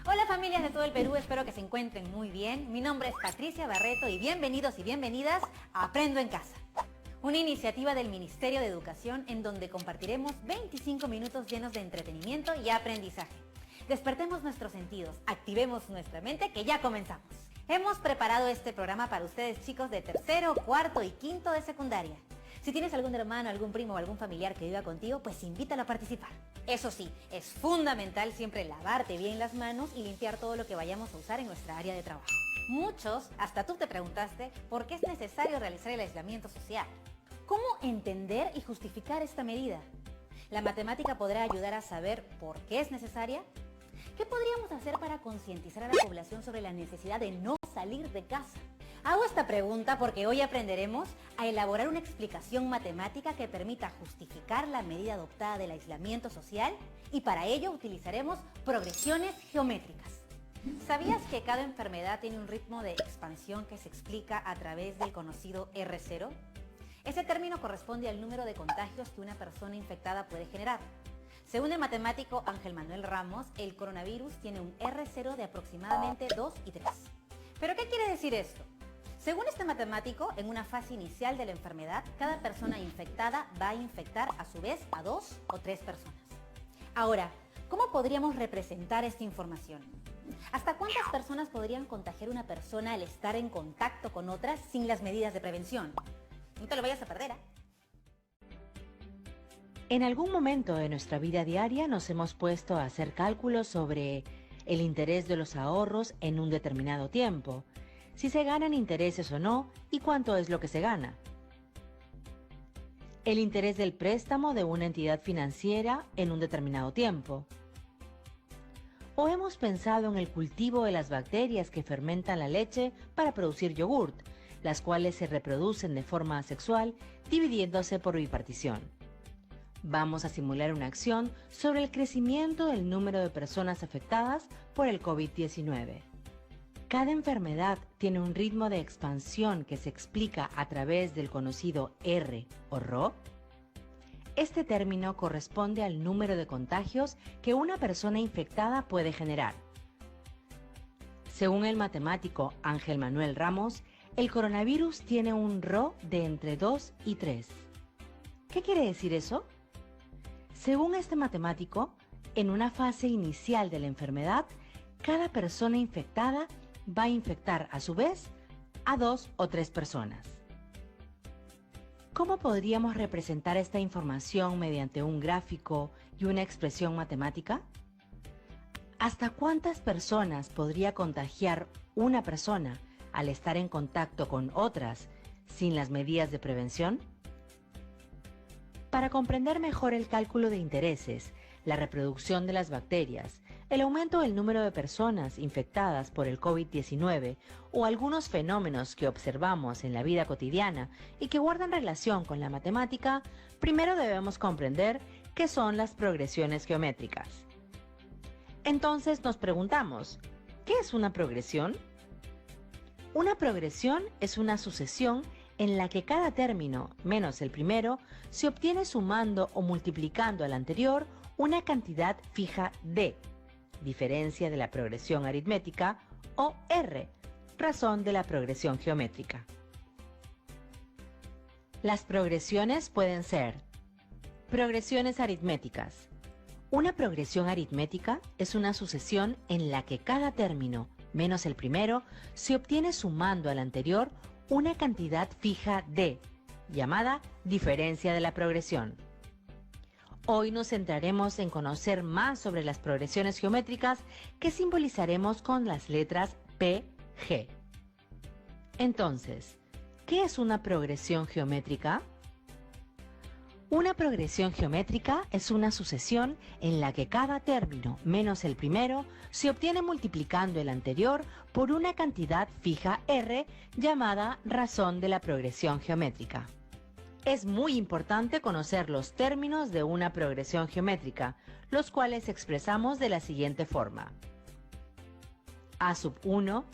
Hola familias de todo el Perú, espero que se encuentren muy bien. Mi nombre es Patricia Barreto y bienvenidos y bienvenidas a Aprendo en Casa. Una iniciativa del Ministerio de Educación en donde compartiremos 25 minutos llenos de entretenimiento y aprendizaje. Despertemos nuestros sentidos, activemos nuestra mente que ya comenzamos. Hemos preparado este programa para ustedes chicos de tercero, cuarto y quinto de secundaria. Si tienes algún hermano, algún primo o algún familiar que viva contigo, pues invítalo a participar. Eso sí, es fundamental siempre lavarte bien las manos y limpiar todo lo que vayamos a usar en nuestra área de trabajo. Muchos, hasta tú te preguntaste, ¿por qué es necesario realizar el aislamiento social? ¿Cómo entender y justificar esta medida? ¿La matemática podrá ayudar a saber por qué es necesaria? ¿Qué podríamos hacer para concientizar a la población sobre la necesidad de no salir de casa? Hago esta pregunta porque hoy aprenderemos a elaborar una explicación matemática que permita justificar la medida adoptada del aislamiento social y para ello utilizaremos progresiones geométricas. ¿Sabías que cada enfermedad tiene un ritmo de expansión que se explica a través del conocido R0? Ese término corresponde al número de contagios que una persona infectada puede generar. Según el matemático Ángel Manuel Ramos, el coronavirus tiene un R0 de aproximadamente 2 y 3. ¿Pero qué quiere decir esto? Según este matemático, en una fase inicial de la enfermedad, cada persona infectada va a infectar a su vez a 2 o 3 personas. Ahora, ¿cómo podríamos representar esta información? ¿Hasta cuántas personas podrían contagiar una persona al estar en contacto con otras sin las medidas de prevención? No te lo vayas a perder, ¿eh? En algún momento de nuestra vida diaria nos hemos puesto a hacer cálculos sobre el interés de los ahorros en un determinado tiempo, si se ganan intereses o no y cuánto es lo que se gana. El interés del préstamo de una entidad financiera en un determinado tiempo. O hemos pensado en el cultivo de las bacterias que fermentan la leche para producir yogurt, las cuales se reproducen de forma asexual dividiéndose por bipartición. Vamos a simular una acción sobre el crecimiento del número de personas afectadas por el COVID-19. Cada enfermedad tiene un ritmo de expansión que se explica a través del conocido R o Rho. Este término corresponde al número de contagios que una persona infectada puede generar. Según el matemático Ángel Manuel Ramos, el coronavirus tiene un Rho de entre 2 y 3. ¿Qué quiere decir eso? Según este matemático, en una fase inicial de la enfermedad, cada persona infectada va a infectar a su vez a 2 o 3 personas. ¿Cómo podríamos representar esta información mediante un gráfico y una expresión matemática? ¿Hasta cuántas personas podría contagiar una persona al estar en contacto con otras sin las medidas de prevención? Para comprender mejor el cálculo de intereses, la reproducción de las bacterias, el aumento del número de personas infectadas por el COVID-19 o algunos fenómenos que observamos en la vida cotidiana y que guardan relación con la matemática, primero debemos comprender qué son las progresiones geométricas. Entonces nos preguntamos, ¿qué es una progresión? Una progresión es una sucesión en la que cada término, menos el primero, se obtiene sumando o multiplicando al anterior una cantidad fija d, diferencia de la progresión aritmética, o r, razón de la progresión geométrica. Las progresiones pueden ser progresiones aritméticas. Una progresión aritmética es una sucesión en la que cada término, menos el primero, se obtiene sumando al anterior una cantidad fija d, llamada diferencia de la progresión. Hoy nos centraremos en conocer más sobre las progresiones geométricas que simbolizaremos con las letras P, G. Entonces, ¿qué es una progresión geométrica? Una progresión geométrica es una sucesión en la que cada término menos el primero se obtiene multiplicando el anterior por una cantidad fija r llamada razón de la progresión geométrica. Es muy importante conocer los términos de una progresión geométrica, los cuales expresamos de la siguiente forma: a sub 1,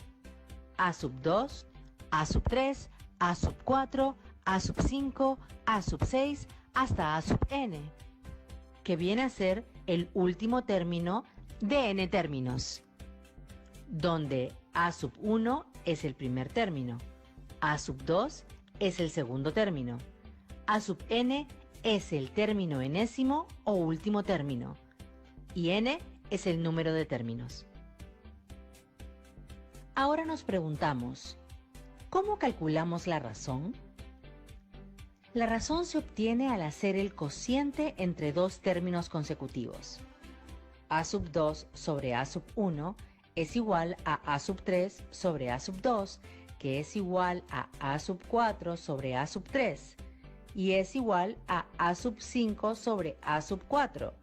a sub 2, a sub 3, a sub 4, a sub 5, a sub 6, hasta a sub n, que viene a ser el último término de n términos. donde a sub 1 es el primer término, a sub 2 es el segundo término, a sub n es el término enésimo o último término, y n es el número de términos. Ahora nos preguntamos, ¿cómo calculamos la razón? La razón se obtiene al hacer el cociente entre dos términos consecutivos. A sub 2 sobre A sub 1 es igual a A sub 3 sobre A sub 2, que es igual a A sub 4 sobre A sub 3, y es igual a A sub 5 sobre A sub 4.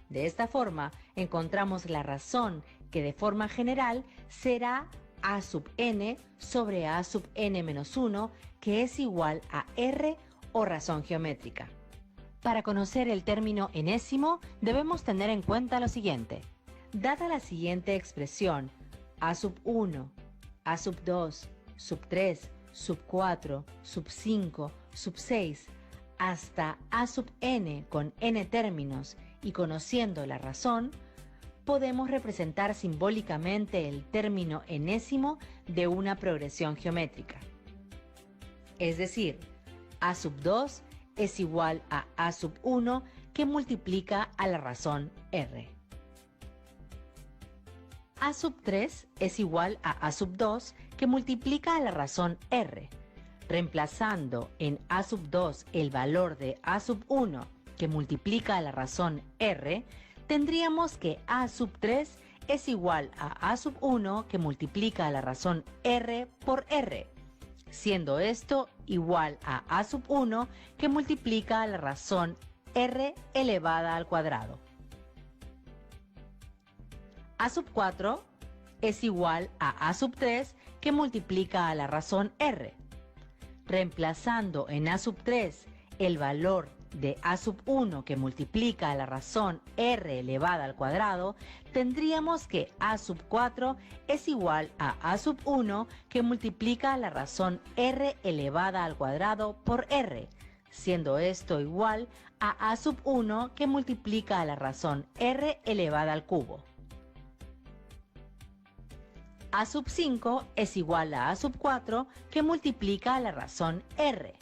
De esta forma, encontramos la razón que de forma general será A sub n sobre A sub n menos 1, que es igual a R o razón geométrica. Para conocer el término enésimo, debemos tener en cuenta lo siguiente. Dada la siguiente expresión, A sub 1, A sub 2, sub 3, sub 4, sub 5, sub 6, hasta A sub n con n términos y conociendo la razón, podemos representar simbólicamente el término enésimo de una progresión geométrica. Es decir, A sub 2 es igual a A sub 1 que multiplica a la razón R. A sub 3 es igual a A sub 2 que multiplica a la razón R. Reemplazando en A sub 2 el valor de A sub 1 que multiplica a la razón R, tendríamos que A sub 3 es igual a A sub 1 que multiplica a la razón R por R, siendo esto igual a A sub 1 que multiplica a la razón R elevada al cuadrado. A sub 4 es igual a A sub 3 que multiplica a la razón R. Reemplazando en A sub 3 el valor de A sub 1 que multiplica a la razón R elevada al cuadrado, tendríamos que A sub 4 es igual a A sub 1 que multiplica a la razón R elevada al cuadrado por R, siendo esto igual a A sub 1 que multiplica a la razón R elevada al cubo. A sub 5 es igual a A sub 4 que multiplica a la razón R.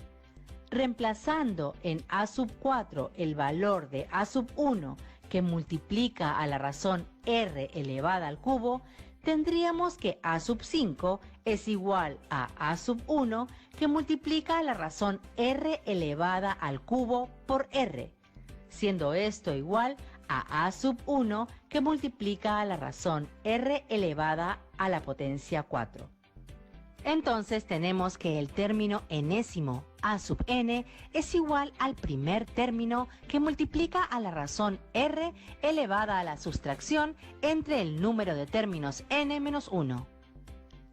Reemplazando en A sub 4 el valor de A sub 1 que multiplica a la razón R elevada al cubo, tendríamos que A sub 5 es igual a A sub 1 que multiplica a la razón R elevada al cubo por R, siendo esto igual a A sub 1 que multiplica a la razón R elevada a la potencia 4. Entonces tenemos que el término enésimo A sub n es igual al primer término que multiplica a la razón R elevada a la sustracción entre el número de términos n menos 1.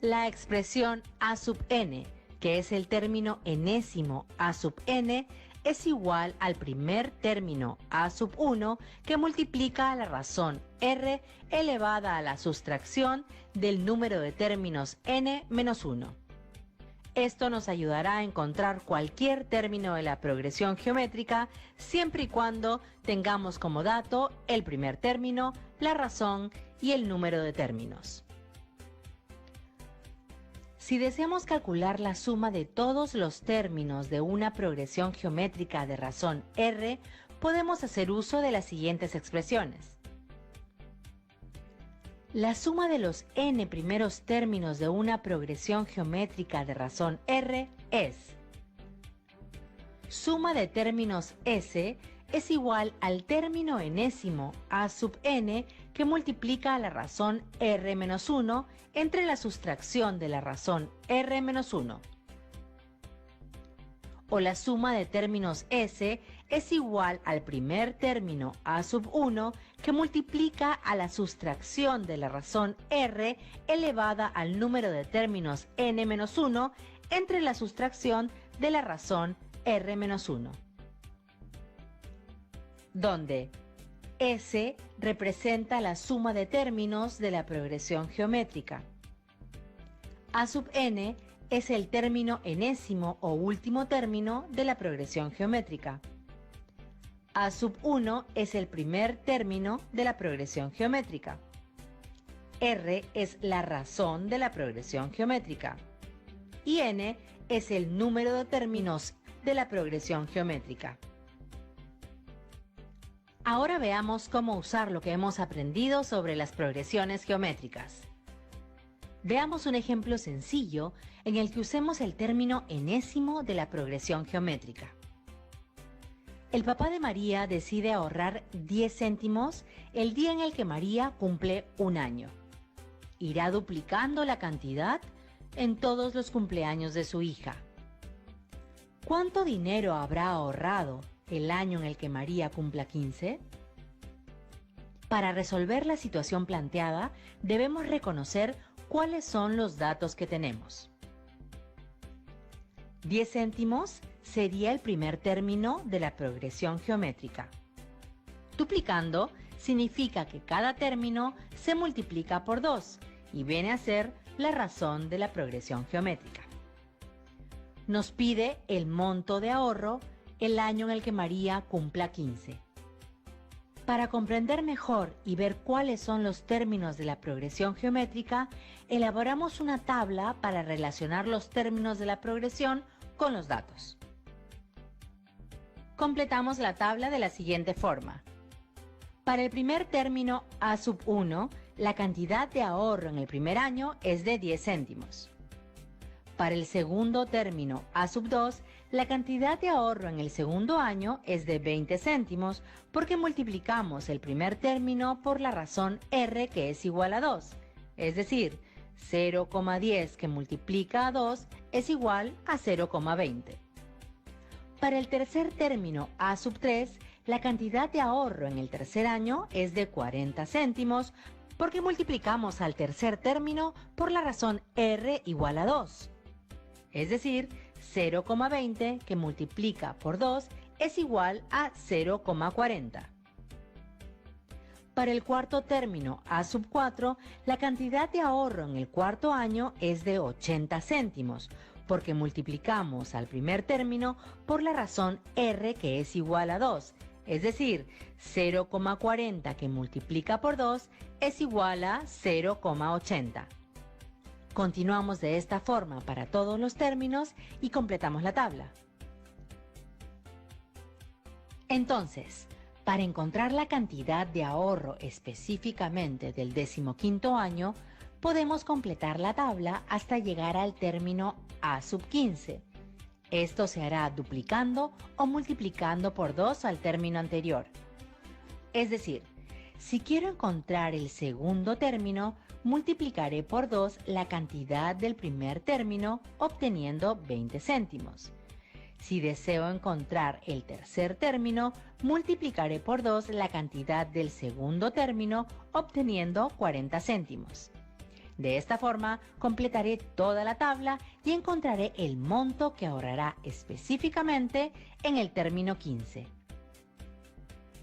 La expresión A sub n, que es el término enésimo A sub n, es igual al primer término A sub 1 que multiplica a la razón R elevada a la sustracción del número de términos n menos 1. Esto nos ayudará a encontrar cualquier término de la progresión geométrica siempre y cuando tengamos como dato el primer término, la razón y el número de términos. Si deseamos calcular la suma de todos los términos de una progresión geométrica de razón R, podemos hacer uso de las siguientes expresiones. La suma de los n primeros términos de una progresión geométrica de razón R es: suma de términos S es igual al término enésimo A sub n que multiplica a la razón R menos 1 entre la sustracción de la razón R menos 1. O la suma de términos S es igual al primer término A sub 1 que multiplica a la sustracción de la razón R elevada al número de términos n menos 1 entre la sustracción de la razón R menos 1. Donde S representa la suma de términos de la progresión geométrica. A sub n es el término enésimo o último término de la progresión geométrica. A sub 1 es el primer término de la progresión geométrica. R es la razón de la progresión geométrica y n es el número de términos de la progresión geométrica. Ahora veamos cómo usar lo que hemos aprendido sobre las progresiones geométricas. Veamos un ejemplo sencillo en el que usemos el término enésimo de la progresión geométrica. El papá de María decide ahorrar 10 céntimos el día en el que María cumple un año. Irá duplicando la cantidad en todos los cumpleaños de su hija. ¿Cuánto dinero habrá ahorrado el año en el que María cumpla 15? Para resolver la situación planteada, debemos reconocer cuáles son los datos que tenemos. 10 céntimos sería el primer término de la progresión geométrica. Duplicando significa que cada término se multiplica por 2 y viene a ser la razón de la progresión geométrica. Nos pide el monto de ahorro el año en el que María cumpla 15. Para comprender mejor y ver cuáles son los términos de la progresión geométrica, elaboramos una tabla para relacionar los términos de la progresión con los datos. Completamos la tabla de la siguiente forma. Para el primer término A sub 1, la cantidad de ahorro en el primer año es de 10 céntimos. Para el segundo término A sub 2, la cantidad de ahorro en el segundo año es de 20 céntimos porque multiplicamos el primer término por la razón R que es igual a 2, es decir, 0,10 que multiplica a 2 es igual a 0,20. Para el tercer término A sub 3, la cantidad de ahorro en el tercer año es de 40 céntimos porque multiplicamos al tercer término por la razón R igual a 2. Es decir, 0,20 que multiplica por 2 es igual a 0,40. Para el cuarto término A sub 4, la cantidad de ahorro en el cuarto año es de 80 céntimos, porque multiplicamos al primer término por la razón R que es igual a 2, es decir, 0,40 que multiplica por 2 es igual a 0,80. Continuamos de esta forma para todos los términos y completamos la tabla. Entonces, para encontrar la cantidad de ahorro específicamente del 15º año, podemos completar la tabla hasta llegar al término A sub 15. Esto se hará duplicando o multiplicando por 2 al término anterior. Es decir, si quiero encontrar el segundo término, multiplicaré por 2 la cantidad del primer término, obteniendo 20 céntimos. Si deseo encontrar el tercer término, multiplicaré por 2 la cantidad del segundo término, obteniendo 40 céntimos. De esta forma, completaré toda la tabla y encontraré el monto que ahorrará específicamente en el término 15.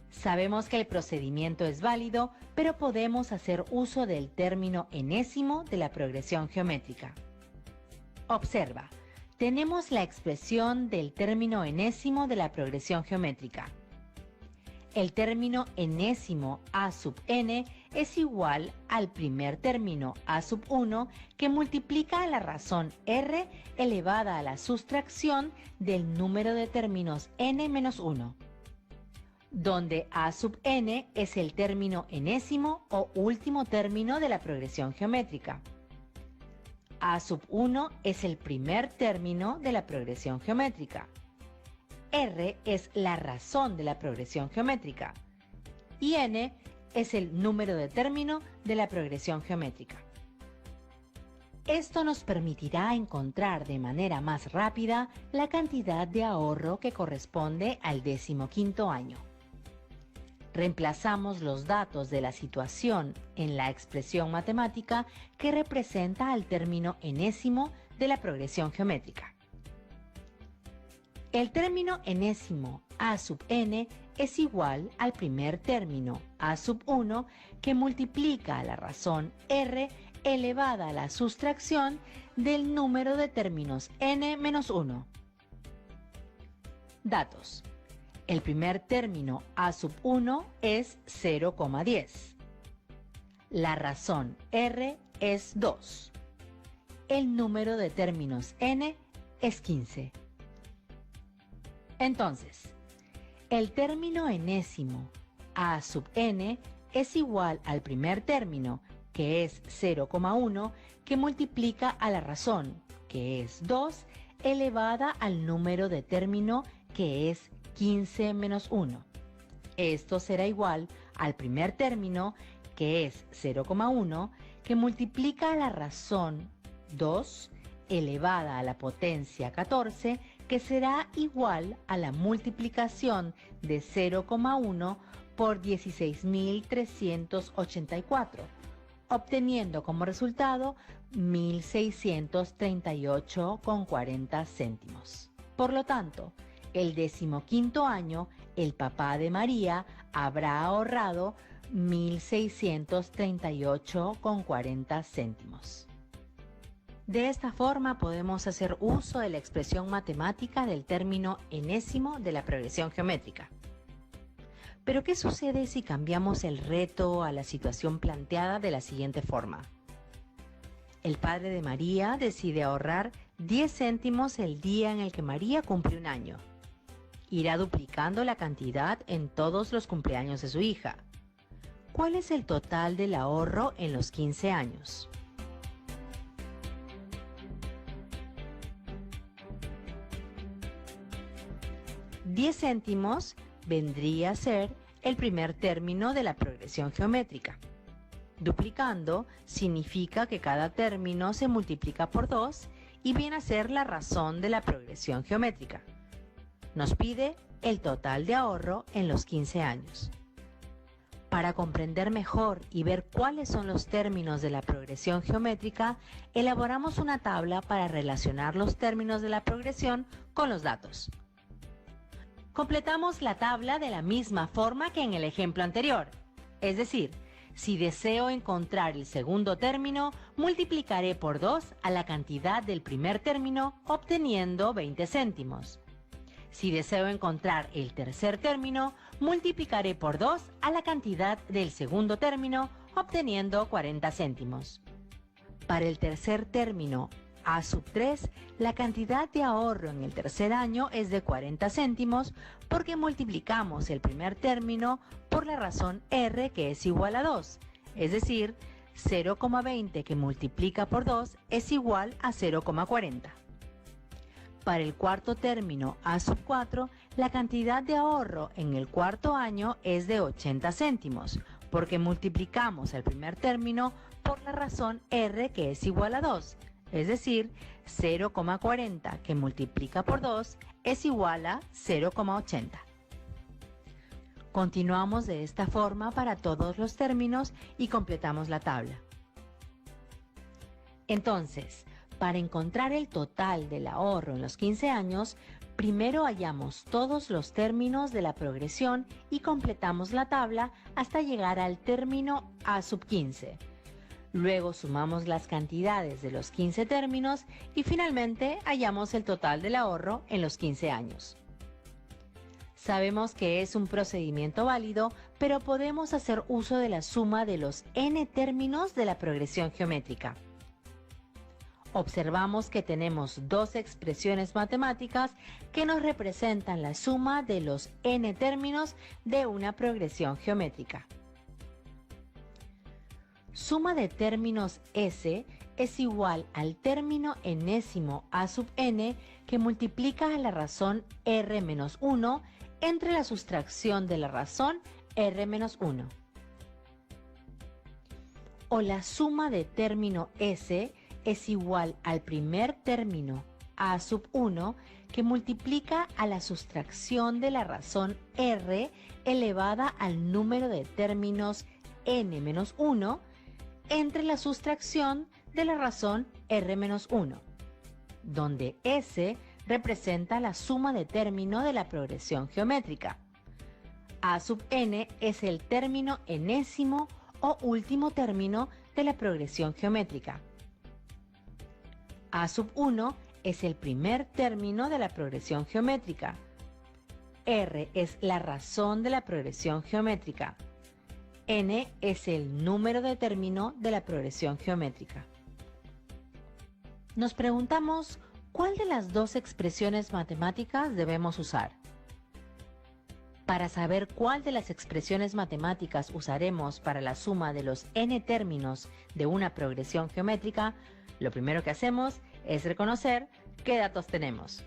Sabemos que el procedimiento es válido, pero podemos hacer uso del término enésimo de la progresión geométrica. Observa, tenemos la expresión del término enésimo de la progresión geométrica. El término enésimo A sub n es igual al primer término A sub 1 que multiplica a la razón R elevada a la sustracción del número de términos n menos 1, donde A sub n es el término enésimo o último término de la progresión geométrica. A sub 1 es el primer término de la progresión geométrica. R es la razón de la progresión geométrica y n es el número de término de la progresión geométrica. Esto nos permitirá encontrar de manera más rápida la cantidad de ahorro que corresponde al 15º año. Reemplazamos los datos de la situación en la expresión matemática que representa al término enésimo de la progresión geométrica. El término enésimo A sub n es igual al primer término A sub 1 que multiplica a la razón R elevada a la sustracción del número de términos n menos 1. Datos. El primer término A sub 1 es 0,10. La razón R es 2. El número de términos n es 15. Entonces, el término enésimo a sub n es igual al primer término, que es 0,1, que multiplica a la razón, que es 2, elevada al número de término, que es 15 menos 1. Esto será igual al primer término, que es 0,1, que multiplica a la razón 2 elevada a la potencia 14, que será igual a la multiplicación de 0,1 por 16.384, obteniendo como resultado 1.638,40 céntimos. Por lo tanto, el 15º año, el papá de María habrá ahorrado 1.638,40 céntimos. De esta forma podemos hacer uso de la expresión matemática del término enésimo de la progresión geométrica. Pero ¿qué sucede si cambiamos el reto a la situación planteada de la siguiente forma? El padre de María decide ahorrar 10 céntimos el día en el que María cumple un año. Irá duplicando la cantidad en todos los cumpleaños de su hija. ¿Cuál es el total del ahorro en los 15 años? $10 céntimos vendría a ser el primer término de la progresión geométrica. Duplicando significa que cada término se multiplica por 2 y viene a ser la razón de la progresión geométrica. Nos pide el total de ahorro en los 15 años. Para comprender mejor y ver cuáles son los términos de la progresión geométrica, elaboramos una tabla para relacionar los términos de la progresión con los datos. Completamos la tabla de la misma forma que en el ejemplo anterior. Es decir, si deseo encontrar el segundo término, multiplicaré por 2 a la cantidad del primer término, obteniendo 20 céntimos. Si deseo encontrar el tercer término, multiplicaré por 2 a la cantidad del segundo término, obteniendo 40 céntimos. Para el tercer término, A sub 3, la cantidad de ahorro en el tercer año es de 40 céntimos porque multiplicamos el primer término por la razón R, que es igual a 2, es decir, 0,20 que multiplica por 2 es igual a 0,40. Para el cuarto término A sub 4, la cantidad de ahorro en el cuarto año es de 80 céntimos, porque multiplicamos el primer término por la razón R, que es igual a 2, es decir, 0,40 que multiplica por 2 es igual a 0,80. Continuamos de esta forma para todos los términos y completamos la tabla. Entonces, para encontrar el total del ahorro en los 15 años, primero hallamos todos los términos de la progresión y completamos la tabla hasta llegar al término A sub 15. Luego sumamos las cantidades de los 15 términos y finalmente hallamos el total del ahorro en los 15 años. Sabemos que es un procedimiento válido, pero podemos hacer uso de la suma de los n términos de la progresión geométrica. Observamos que tenemos dos expresiones matemáticas que nos representan la suma de los n términos de una progresión geométrica. Suma de términos S es igual al término enésimo A sub n que multiplica a la razón R menos 1 entre la sustracción de la razón R menos 1. O la suma de término S es igual al primer término A sub 1 que multiplica a la sustracción de la razón R elevada al número de términos n menos 1 entre la sustracción de la razón R menos 1, donde S representa la suma de término de la progresión geométrica. A sub n es el término enésimo o último término de la progresión geométrica. A sub 1 es el primer término de la progresión geométrica. R es la razón de la progresión geométrica. n es el número de término de la progresión geométrica. Nos preguntamos, ¿cuál de las dos expresiones matemáticas debemos usar? Para saber cuál de las expresiones matemáticas usaremos para la suma de los n términos de una progresión geométrica, lo primero que hacemos es reconocer qué datos tenemos.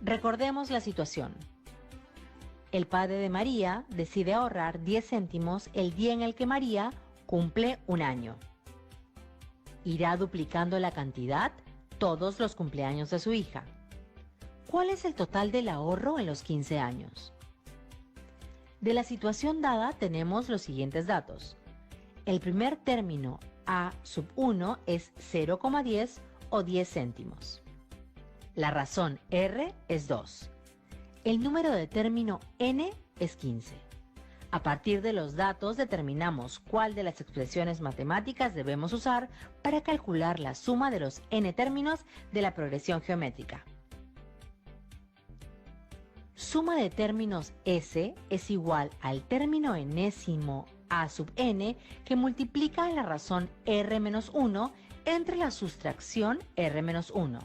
Recordemos la situación. El padre de María decide ahorrar 10 céntimos el día en el que María cumple un año. Irá duplicando la cantidad todos los cumpleaños de su hija. ¿Cuál es el total del ahorro en los 15 años? De la situación dada tenemos los siguientes datos. El primer término a sub 1 es 0,10 o 10 céntimos. La razón r es 2. El número de término n es 15. A partir de los datos determinamos cuál de las expresiones matemáticas debemos usar para calcular la suma de los n términos de la progresión geométrica. Suma de términos s es igual al término enésimo a sub n que multiplica la razón r menos 1 entre la sustracción r menos 1.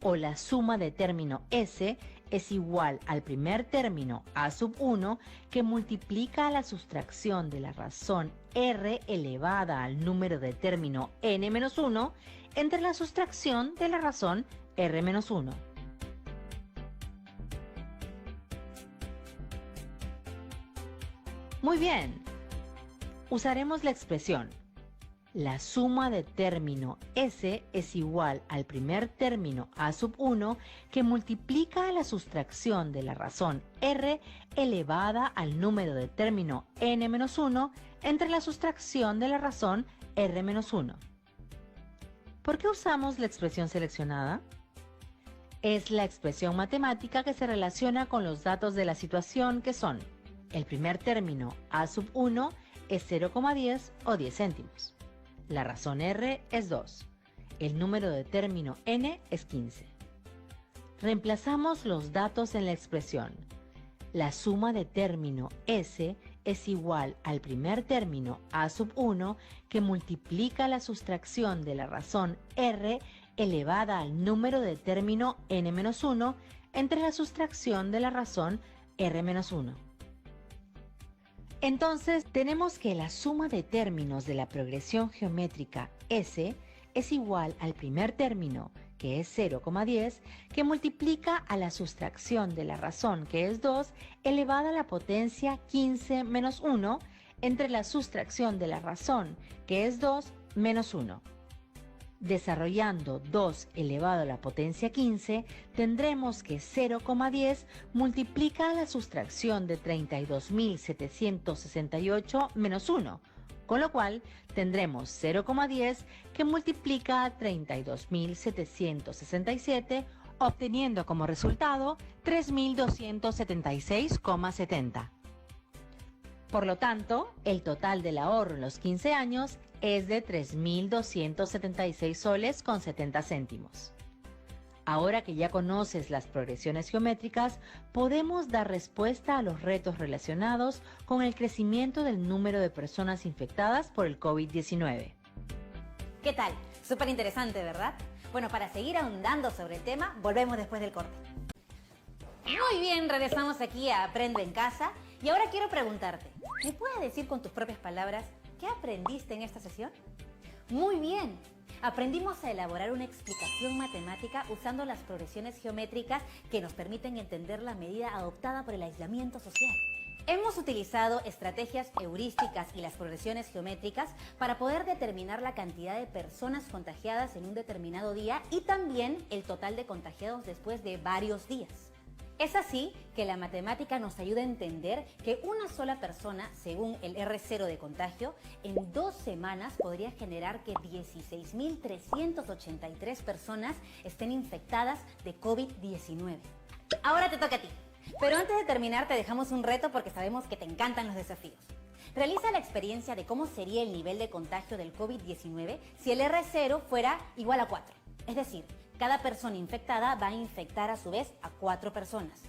O la suma de término s es igual al primer término a sub 1 que multiplica la sustracción de la razón r elevada al número de término n menos 1 entre la sustracción de la razón r menos 1. Muy bien, usaremos la expresión. La suma de término s es igual al primer término a sub 1 que multiplica la sustracción de la razón r elevada al número de término n menos 1 entre la sustracción de la razón r menos 1. ¿Por qué usamos la expresión seleccionada? Es la expresión matemática que se relaciona con los datos de la situación que son: el primer término a sub 1 es 0,10 o 10 céntimos. La razón r es 2. El número de término n es 15. Reemplazamos los datos en la expresión. La suma de término s es igual al primer término a sub 1 que multiplica la sustracción de la razón r elevada al número de término n menos 1 entre la sustracción de la razón r menos 1. Entonces, tenemos que la suma de términos de la progresión geométrica S es igual al primer término, que es 0,10, que multiplica a la sustracción de la razón, que es 2, elevada a la potencia 15 menos 1, entre la sustracción de la razón, que es 2, menos 1. Desarrollando 2 elevado a la potencia 15, tendremos que 0,10 multiplica la sustracción de 32.768 menos 1, con lo cual tendremos 0,10 que multiplica a 32.767, obteniendo como resultado 3.276,70. Por lo tanto, el total del ahorro en los 15 años es de 3.276 soles con 70 céntimos. Ahora que ya conoces las progresiones geométricas, podemos dar respuesta a los retos relacionados con el crecimiento del número de personas infectadas por el COVID-19. ¿Qué tal? Súper interesante, ¿verdad? Bueno, para seguir ahondando sobre el tema, volvemos después del corte. Muy bien, regresamos aquí a Aprendo en Casa y ahora quiero preguntarte, ¿me puedes decir con tus propias palabras qué aprendiste en esta sesión? Muy bien, aprendimos a elaborar una explicación matemática usando las progresiones geométricas que nos permiten entender la medida adoptada por el aislamiento social. Hemos utilizado estrategias heurísticas y las progresiones geométricas para poder determinar la cantidad de personas contagiadas en un determinado día y también el total de contagiados después de varios días. Es así que la matemática nos ayuda a entender que una sola persona, según el R0 de contagio, en 2 semanas podría generar que 16.383 personas estén infectadas de COVID-19. Ahora te toca a ti. Pero antes de terminar te dejamos un reto porque sabemos que te encantan los desafíos. Realiza la experiencia de cómo sería el nivel de contagio del COVID-19 si el R0 fuera igual a 4. Es decir, cada persona infectada va a infectar a su vez a 4 personas,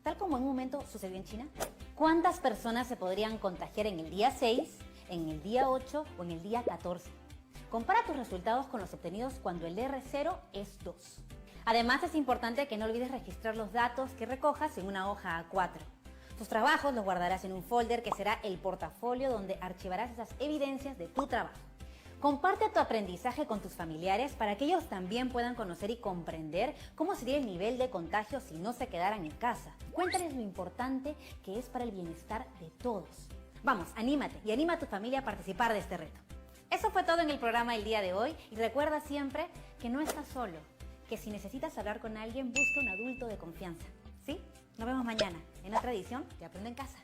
tal como en un momento sucedió en China. ¿Cuántas personas se podrían contagiar en el día 6, en el día 8 o en el día 14? Compara tus resultados con los obtenidos cuando el R0 es 2. Además, es importante que no olvides registrar los datos que recojas en una hoja A4. Tus trabajos los guardarás en un folder que será el portafolio donde archivarás esas evidencias de tu trabajo. Comparte tu aprendizaje con tus familiares para que ellos también puedan conocer y comprender cómo sería el nivel de contagio si no se quedaran en casa. Cuéntales lo importante que es para el bienestar de todos. Vamos, anímate y anima a tu familia a participar de este reto. Eso fue todo en el programa del día de hoy y recuerda siempre que no estás solo, que si necesitas hablar con alguien, busca un adulto de confianza. ¿Sí? Nos vemos mañana en otra edición de Aprendo en Casa.